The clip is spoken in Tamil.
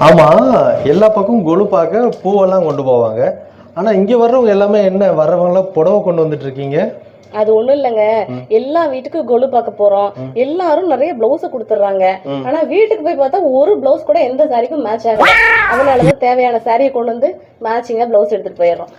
ஆமா, எல்லா பக்கம் கொலு பார்க்க பூவெல்லாம் கொண்டு போவாங்க. ஆனா இங்க வர்றவங்க எல்லாமே என்ன வர்றவங்க புடவை கொண்டு வந்துட்டு இருக்கீங்க? அது ஒண்ணும் இல்லைங்க. எல்லா வீட்டுக்கும் கொலு பார்க்க போறோம். எல்லாரும் நிறைய பிளவுஸ கொடுத்துறாங்க. ஆனா வீட்டுக்கு போய் பார்த்தா ஒரு பிளவுஸ் கூட எந்த சாரிக்கும் மேட்ச் ஆகல. அதனாலதான் தேவையான சாரியை கொண்டு வந்து மேட்சிங்கா பிளவுஸ் எடுத்துட்டு போயிடுறோம்.